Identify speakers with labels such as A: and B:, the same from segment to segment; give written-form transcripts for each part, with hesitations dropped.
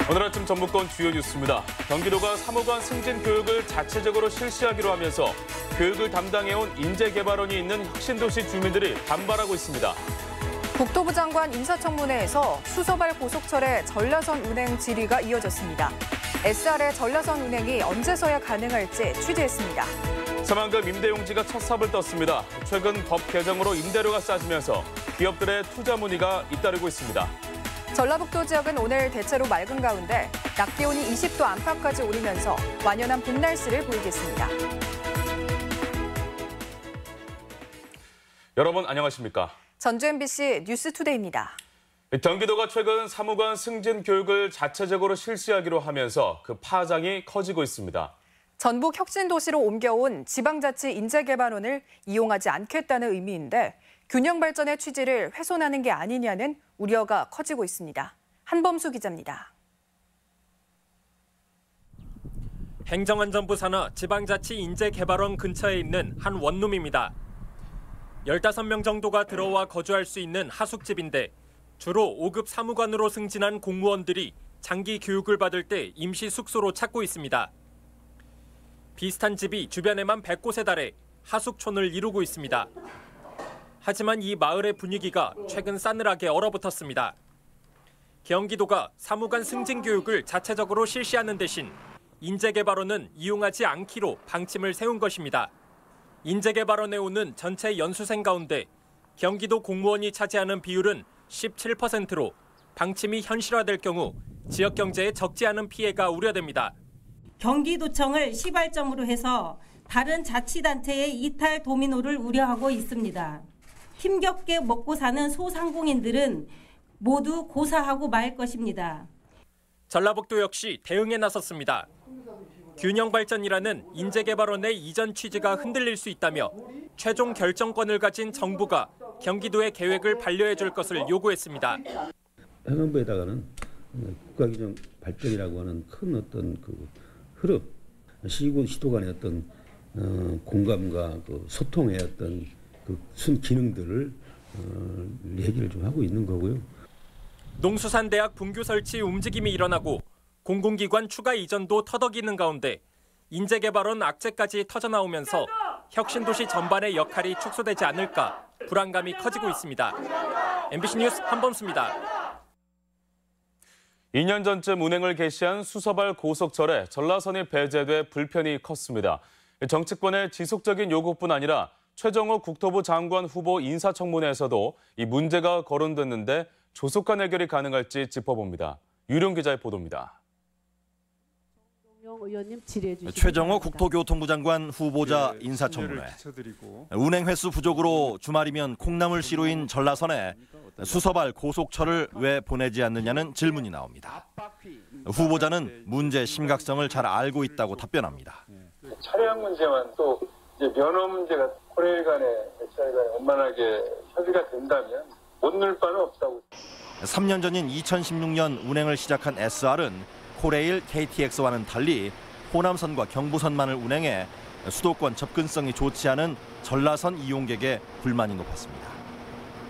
A: 오늘 아침 전북권 주요 뉴스입니다. 경기도가 사무관 승진 교육을 자체적으로 실시하기로 하면서 교육을 담당해온 인재개발원이 있는 혁신도시 주민들이 반발하고 있습니다.
B: 국토부 장관 인사청문회에서 수서발 고속철의 전라선 운행 질의가 이어졌습니다. SR의 전라선 운행이 언제서야 가능할지 취재했습니다.
A: 새만금 임대용지가 첫 삽을 떴습니다. 최근 법 개정으로 임대료가 싸지면서 기업들의 투자 문의가 잇따르고 있습니다.
B: 전라북도 지역은 오늘 대체로 맑은 가운데 낮 기온이 20도 안팎까지 오르면서 완연한 봄 날씨를 보이겠습니다.
A: 여러분 안녕하십니까?
B: 전주 MBC 뉴스투데이입니다.
A: 경기도가 최근 사무관 승진 교육을 자체적으로 실시하기로 하면서 그 파장이 커지고 있습니다.
B: 전북 혁신도시로 옮겨온 지방자치 인재개발원을 이용하지 않겠다는 의미인데 균형 발전의 취지를 훼손하는 게 아니냐는 우려가 커지고 있습니다. 한범수 기자입니다.
C: 행정안전부 산하 지방자치 인재개발원 근처에 있는 한 원룸입니다. 15명 정도가 들어와 거주할 수 있는 하숙집인데 주로 5급 사무관으로 승진한 공무원들이 장기 교육을 받을 때 임시 숙소로 찾고 있습니다. 비슷한 집이 주변에만 100곳에 달해 하숙촌을 이루고 있습니다. 하지만 이 마을의 분위기가 최근 싸늘하게 얼어붙었습니다. 경기도가 사무관 승진 교육을 자체적으로 실시하는 대신 인재개발원은 이용하지 않기로 방침을 세운 것입니다. 인재개발원에 오는 전체 연수생 가운데 경기도 공무원이 차지하는 비율은 17%로 방침이 현실화될 경우 지역 경제에 적지 않은 피해가 우려됩니다.
D: 경기도청을 시발점으로 해서 다른 자치단체의 이탈 도미노를 우려하고 있습니다. 힘겹게 먹고 사는 소상공인들은 모두 고사하고 말 것입니다.
C: 전라북도 역시 대응에 나섰습니다. 균형 발전이라는 인재개발원의 이전 취지가 흔들릴 수 있다며 최종 결정권을 가진 정부가 경기도의 계획을 반려해 줄 것을 요구했습니다.
E: 행안부에다가는 국가기정 발전이라고 하는 큰 어떤 그 흐름, 시도 간의 어떤 공감과 그 소통의 어떤 그 순기능들을 얘기를 좀 하고 있는 거고요.
C: 농수산대학 분교 설치 움직임이 일어나고 공공기관 추가 이전도 터덕이는 가운데 인재개발원 악재까지 터져나오면서 혁신도시 전반의 역할이 축소되지 않을까 불안감이 커지고 있습니다. MBC 뉴스 한범수입니다.
A: 2년 전쯤 운행을 개시한 수서발 고속철에 전라선이 배제돼 불편이 컸습니다. 정치권의 지속적인 요구뿐 아니라 최정호 국토부 장관 후보 인사청문회에서도 이 문제가 거론됐는데 조속한 해결이 가능할지 짚어봅니다. 유룡 기자의 보도입니다.
F: 최정호 국토교통부 장관 후보자 인사청문회. 운행 횟수 부족으로 주말이면 콩나물시루인 전라선에 수서발 고속철을 왜 보내지 않느냐는 질문이 나옵니다. 후보자는 문제 심각성을 잘 알고 있다고 답변합니다.
G: 차량 문제만 또 이제 면허 문제가 코레일 간에 SR 간에 원만하게 협의가 된다면 못 넣을 바는 없다고.
F: 3년 전인 2016년 운행을 시작한 SR은 코레일 KTX와는 달리 호남선과 경부선만을 운행해 수도권 접근성이 좋지 않은 전라선 이용객의 불만이 높았습니다.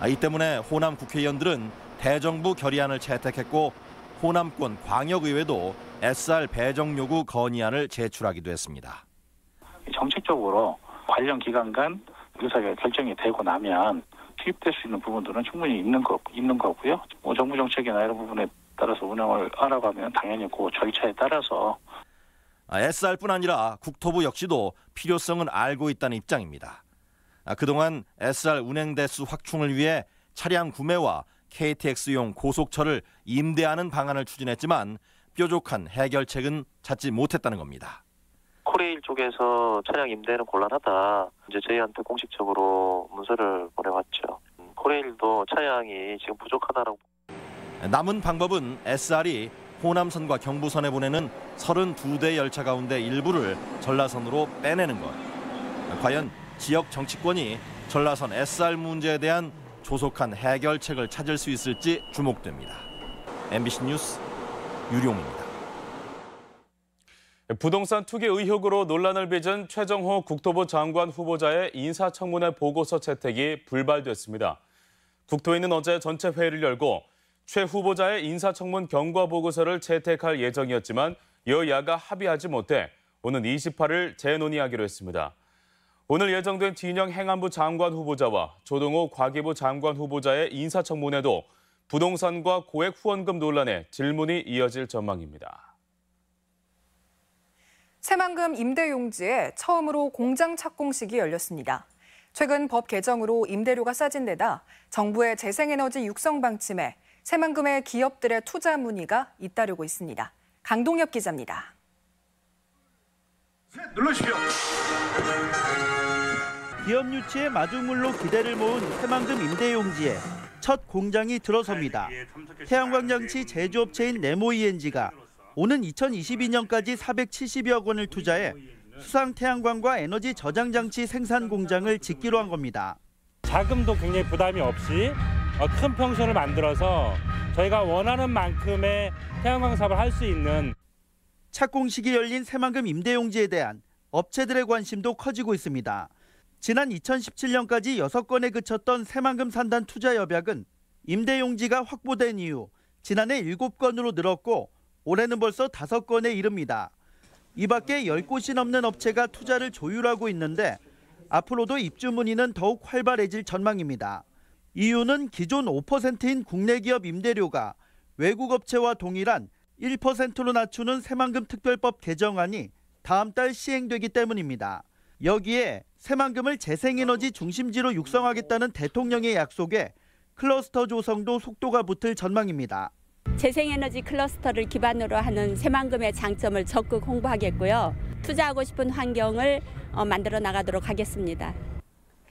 F: 이 때문에 호남 국회의원들은 대정부 결의안을 채택했고 호남권 광역의회도 SR 배정 요구 건의안을 제출하기도 했습니다.
H: 정책적으로 관련 기관 간 의사가 결정이 되고 나면 투입될 수 있는 부분들은 충분히 있는 거고요. 정부 정책이나 이런 부분에 따라서 운영을 알아가면 당연히 그 절차에 따라서
F: SR뿐 아니라 국토부 역시도 필요성은 알고 있다는 입장입니다. 그동안 SR 운행 대수 확충을 위해 차량 구매와 KTX용 고속철을 임대하는 방안을 추진했지만 뾰족한 해결책은 찾지 못했다는 겁니다.
I: 코레일 쪽에서 차량 임대는 곤란하다. 이제 저희한테 공식적으로 문서를 보내왔죠. 코레일도 차량이 지금 부족하다라고.
F: 남은 방법은 SR이 호남선과 경부선에 보내는 32대 열차 가운데 일부를 전라선으로 빼내는 것. 과연 지역 정치권이 전라선 SR 문제에 대한 조속한 해결책을 찾을 수 있을지 주목됩니다. MBC 뉴스 유룡입니다.
A: 부동산 투기 의혹으로 논란을 빚은 최정호 국토부 장관 후보자의 인사청문회 보고서 채택이 불발됐습니다. 국토위는 어제 전체 회의를 열고 최 후보자의 인사청문 경과보고서를 채택할 예정이었지만 여야가 합의하지 못해 오는 28일 재논의하기로 했습니다. 오늘 예정된 진영 행안부 장관 후보자와 조동호 과기부 장관 후보자의 인사청문회도 부동산과 고액 후원금 논란에 질문이 이어질 전망입니다.
B: 새만금 임대용지에 처음으로 공장 착공식이 열렸습니다. 최근 법 개정으로 임대료가 싸진 데다 정부의 재생에너지 육성 방침에 새만금의 기업들의 투자 문의가 잇따르고 있습니다. 강동엽 기자입니다.
J: 눌러주십시오.
K: 기업 유치의 마중물로 기대를 모은 새만금 임대용지에 첫 공장이 들어섭니다. 태양광장치 제조업체인 네모ENG가 오는 2022년까지 470여 원을 투자해 수상 태양광과 에너지 저장 장치 생산 공장을 짓기로 한 겁니다.
L: 자금도 굉장히 부담이 없이 큰 평수를 만들어서 저희가 원하는 만큼의 태양광 사업을 할 수 있는.
K: 착공식이 열린 새만금 임대용지에 대한 업체들의 관심도 커지고 있습니다. 지난 2017년까지 6건에 그쳤던 새만금 산단 투자 협약은 임대용지가 확보된 이후 지난해 7건으로 늘었고 올해는 벌써 5건에 이릅니다. 이 밖에 10곳이 넘는 업체가 투자를 조율하고 있는데 앞으로도 입주 문의는 더욱 활발해질 전망입니다. 이유는 기존 5%인 국내 기업 임대료가 외국 업체와 동일한 1%로 낮추는 새만금 특별법 개정안이 다음 달 시행되기 때문입니다. 여기에 새만금을 재생에너지 중심지로 육성하겠다는 대통령의 약속에 클러스터 조성도 속도가 붙을 전망입니다.
M: 재생에너지 클러스터를 기반으로 하는 새만금의 장점을 적극 홍보하겠고요. 투자하고 싶은 환경을 만들어 나가도록 하겠습니다.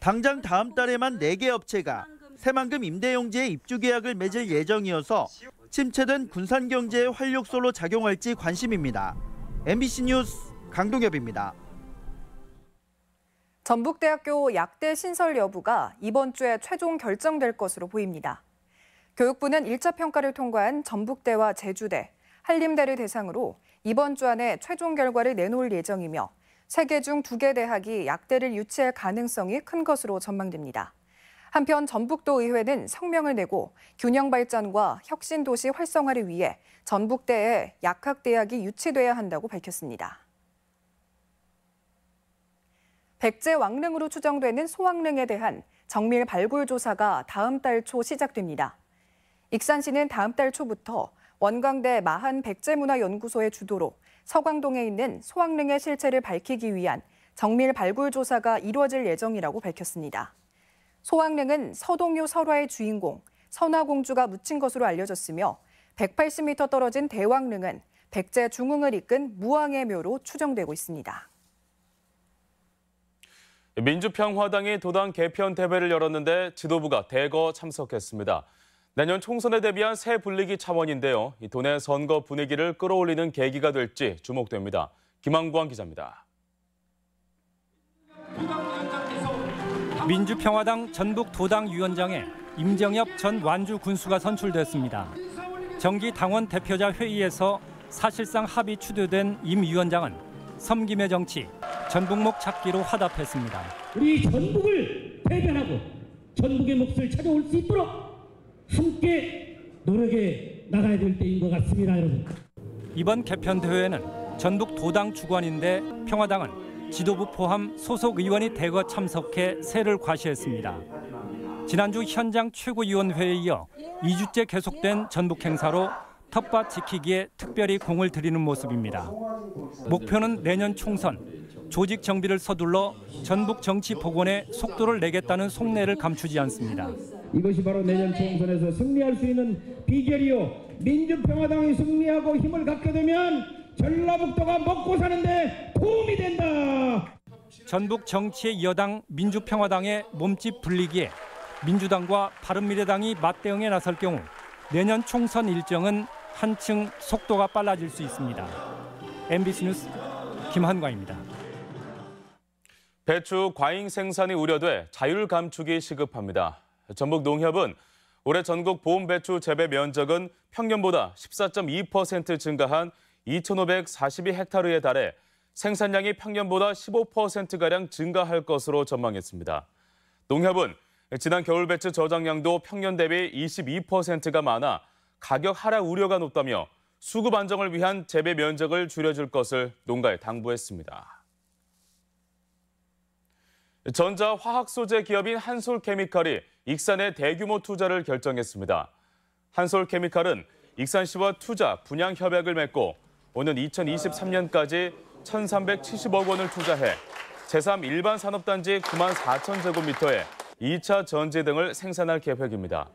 K: 당장 다음 달에만 4개 업체가 새만금 임대용지에 입주 계약을 맺을 예정이어서 침체된 군산 경제의 활력소로 작용할지 관심입니다. MBC 뉴스 강동엽입니다.
B: 전북대학교 약대 신설 여부가 이번 주에 최종 결정될 것으로 보입니다. 교육부는 1차 평가를 통과한 전북대와 제주대, 한림대를 대상으로 이번 주 안에 최종 결과를 내놓을 예정이며 3개 중 2개 대학이 약대를 유치할 가능성이 큰 것으로 전망됩니다. 한편 전북도 의회는 성명을 내고 균형 발전과 혁신 도시 활성화를 위해 전북대에 약학대학이 유치돼야 한다고 밝혔습니다. 백제 왕릉으로 추정되는 소왕릉에 대한 정밀 발굴 조사가 다음 달 초 시작됩니다. 익산시는 다음 달 초부터 원광대 마한 백제문화연구소의 주도로 서광동에 있는 소왕릉의 실체를 밝히기 위한 정밀 발굴 조사가 이루어질 예정이라고 밝혔습니다. 소왕릉은 서동요 설화의 주인공 선화공주가 묻힌 것으로 알려졌으며 180m 떨어진 대왕릉은 백제 중흥을 이끈 무왕의 묘로 추정되고 있습니다.
A: 민주평화당이 도당 개편 대회를 열었는데 지도부가 대거 참석했습니다. 내년 총선에 대비한 새 분위기 차원인데요. 이 도내 선거 분위기를 끌어올리는 계기가 될지 주목됩니다. 김한광 기자입니다.
N: 민주평화당 전북 도당위원장에 임정엽 전 완주 군수가 선출됐습니다. 정기 당원 대표자 회의에서 사실상 합의 추대된 임 위원장은 섬김의 정치, 전북목 찾기로 화답했습니다.
O: 우리 전북을 대변하고 전북의 몫을 찾아올 수 있도록 함께 노력해 나가야 될 때인 것 같습니다, 여러분.
N: 이번 개편 대회에는 전북 도당 주관인데 평화당은 지도부 포함 소속 의원이 대거 참석해 세를 과시했습니다. 지난주 현장 최고위원회에 이어 2주째 계속된 전북 행사로 텃밭 지키기에 특별히 공을 들이는 모습입니다. 목표는 내년 총선, 조직 정비를 서둘러 전북 정치 복원에 속도를 내겠다는 속내를 감추지 않습니다.
O: 이것이 바로 내년 총선에서 승리할 수 있는 비결이요. 민주평화당이 승리하고 힘을 갖게 되면 전라북도가 먹고 사는데 도움이 된다.
N: 전북 정치의 여당 민주평화당의 몸집 불리기에 민주당과 바른미래당이 맞대응에 나설 경우 내년 총선 일정은 한층 속도가 빨라질 수 있습니다. MBC 뉴스 김한광입니다.
A: 배추 과잉 생산이 우려돼 자율 감축이 시급합니다. 전북농협은 올해 전국 보온 배추 재배 면적은 평년보다 14.2% 증가한 2,542헥타르에 달해 생산량이 평년보다 15%가량 증가할 것으로 전망했습니다. 농협은 지난 겨울 배추 저장량도 평년 대비 22%가 많아 가격 하락 우려가 높다며 수급 안정을 위한 재배 면적을 줄여줄 것을 농가에 당부했습니다. 전자화학소재 기업인 한솔케미칼이 익산에 대규모 투자를 결정했습니다. 한솔케미칼은 익산시와 투자, 분양 협약을 맺고 오는 2023년까지 1,370억 원을 투자해 제3 일반 산업단지 9만 4천 제곱미터에 2차 전지 등을 생산할 계획입니다.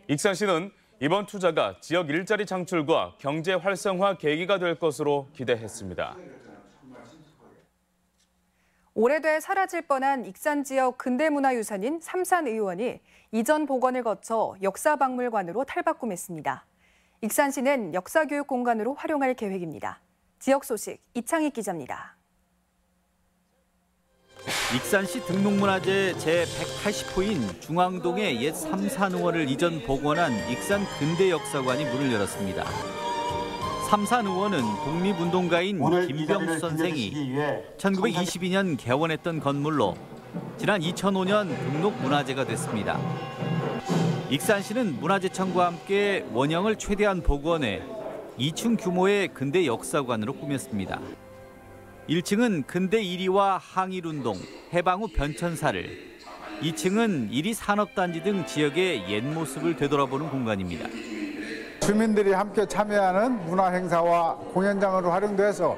A: 익산시는 이번 투자가 지역 일자리 창출과 경제 활성화 계기가 될 것으로 기대했습니다.
B: 오래돼 사라질 뻔한 익산 지역 근대문화유산인 삼산의원이 이전 복원을 거쳐 역사박물관으로 탈바꿈했습니다. 익산시는 역사교육 공간으로 활용할 계획입니다. 지역 소식 이창익 기자입니다.
J: 익산시 등록문화재 제180호인 중앙동의 옛 삼산의원을 이전 복원한 익산 근대역사관이 문을 열었습니다. 삼산의원은 독립운동가인 김병수 선생이 1922년 개원했던 건물로 지난 2005년 등록문화재가 됐습니다. 익산시는 문화재청과 함께 원형을 최대한 복원해 2층 규모의 근대역사관으로 꾸몄습니다. 1층은 근대 일위와 항일운동, 해방 후 변천사를, 2층은 일위 산업단지 등 지역의 옛 모습을 되돌아보는 공간입니다.
P: 주민들이 함께 참여하는 문화행사와 공연장으로 활용돼서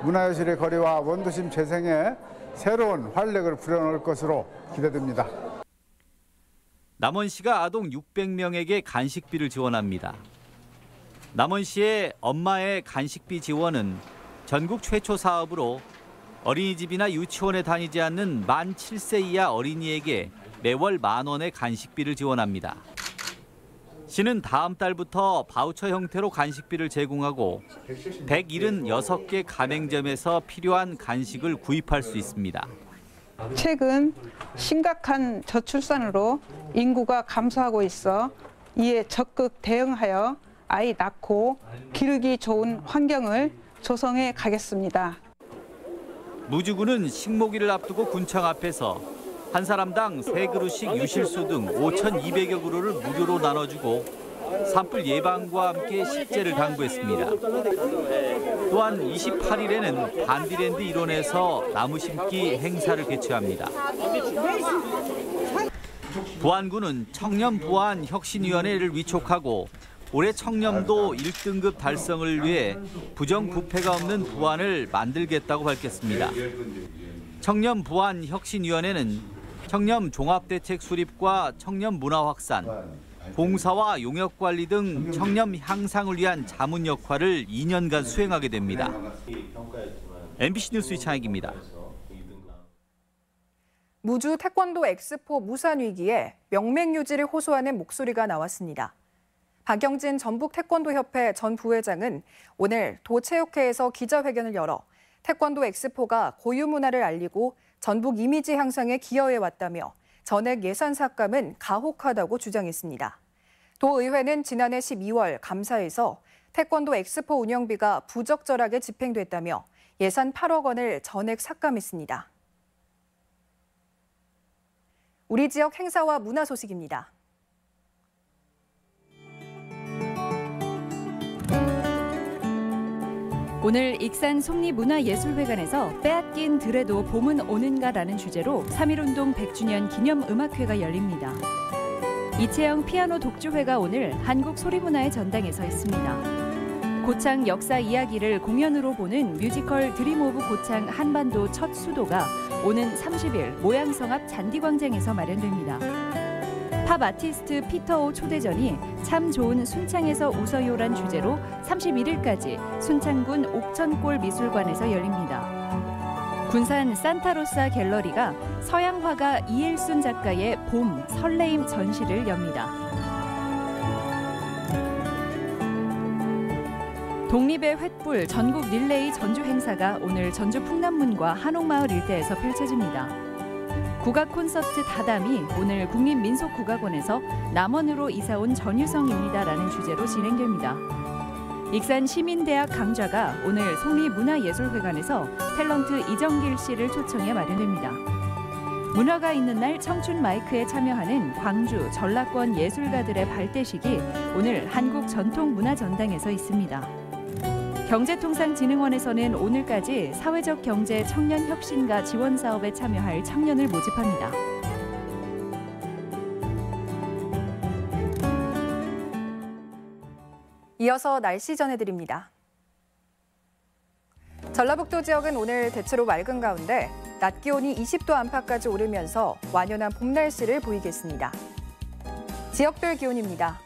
P: 문화예술의 거리와 원도심 재생에 새로운 활력을 불어넣을 것으로 기대됩니다.
J: 남원시가 아동 600명에게 간식비를 지원합니다. 남원시의 엄마의 간식비 지원은 전국 최초 사업으로 어린이집이나 유치원에 다니지 않는 만 7세 이하 어린이에게 매월 만 원의 간식비를 지원합니다. 시는 다음 달부터 바우처 형태로 간식비를 제공하고 176개 가맹점에서 필요한 간식을 구입할 수 있습니다.
Q: 최근 심각한 저출산으로 인구가 감소하고 있어 이에 적극 대응하여 아이 낳고 기르기 좋은 환경을 조성해 가겠습니다.
J: 무주군은 식목일을 앞두고 군청 앞에서 한 사람당 3그릇씩 유실수 등 5,200여 그루를 무료로 나눠주고 산불 예방과 함께 식재를 당부했습니다. 또한 28일에는 반디랜드 일원에서 나무 심기 행사를 개최합니다. 부안군은 청년 부안 혁신위원회를 위촉하고 올해 청렴도 1등급 달성을 위해 부정부패가 없는 부안을 만들겠다고 밝혔습니다. 청렴 부안 혁신위원회는 청렴 종합대책 수립과 청렴 문화 확산, 봉사와 용역관리 등 청렴 향상을 위한 자문 역할을 2년간 수행하게 됩니다. MBC 뉴스 이창익입니다.
B: 무주 태권도 엑스포 무산 위기에 명맥 유지를 호소하는 목소리가 나왔습니다. 박영진 전북 태권도협회 전 부회장은 오늘 도체육회에서 기자회견을 열어 태권도 엑스포가 고유 문화를 알리고 전북 이미지 향상에 기여해왔다며 전액 예산 삭감은 가혹하다고 주장했습니다. 도의회는 지난해 12월 감사에서 태권도 엑스포 운영비가 부적절하게 집행됐다며 예산 8억 원을 전액 삭감했습니다. 우리 지역 행사와 문화 소식입니다.
R: 오늘 익산 속리문화예술회관에서 빼앗긴 들에도 봄은 오는가라는 주제로 3.1운동 100주년 기념음악회가 열립니다. 이채영 피아노 독주회가 오늘 한국소리문화의 전당에 서 있습니다. 고창 역사 이야기를 공연으로 보는 뮤지컬 드림 오브 고창 한반도 첫 수도가 오는 30일 모양성 앞 잔디광장에서 마련됩니다. 팝 아티스트 피터오 초대전이 참 좋은 순창에서 웃어요란 주제로 31일까지 순창군 옥천골 미술관에서 열립니다. 군산 산타로사 갤러리가 서양 화가 이일순 작가의 봄, 설레임 전시를 엽니다. 독립의 횃불 전국 릴레이 전주 행사가 오늘 전주 풍남문과 한옥마을 일대에서 펼쳐집니다. 국악 콘서트 다담이 오늘 국립민속국악원에서 남원으로 이사온 전유성입니다라는 주제로 진행됩니다. 익산 시민대학 강좌가 오늘 속리문화예술회관에서 탤런트 이정길 씨를 초청해 마련됩니다. 문화가 있는 날 청춘 마이크에 참여하는 광주 전라권 예술가들의 발대식이 오늘 한국전통문화전당에서 있습니다. 경제통상진흥원에서는 오늘까지 사회적 경제 청년 혁신과 지원 사업에 참여할 청년을 모집합니다.
B: 이어서 날씨 전해드립니다. 전라북도 지역은 오늘 대체로 맑은 가운데 낮 기온이 20도 안팎까지 오르면서 완연한 봄 날씨를 보이겠습니다. 지역별 기온입니다.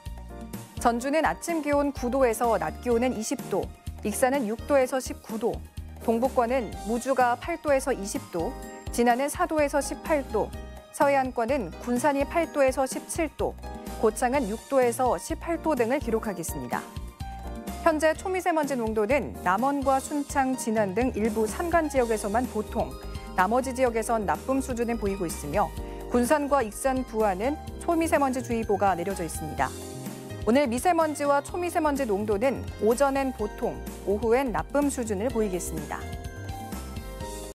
B: 전주는 아침 기온 9도에서 낮 기온은 20도, 익산은 6도에서 19도, 동북권은 무주가 8도에서 20도, 진안은 4도에서 18도, 서해안권은 군산이 8도에서 17도, 고창은 6도에서 18도 등을 기록하겠습니다. 현재 초미세먼지 농도는 남원과 순창, 진안 등 일부 산간 지역에서만 보통, 나머지 지역에선 나쁨 수준을 보이고 있으며 군산과 익산, 부안은 초미세먼지 주의보가 내려져 있습니다. 오늘 미세먼지와 초미세먼지 농도는 오전엔 보통, 오후엔 나쁨 수준을 보이겠습니다.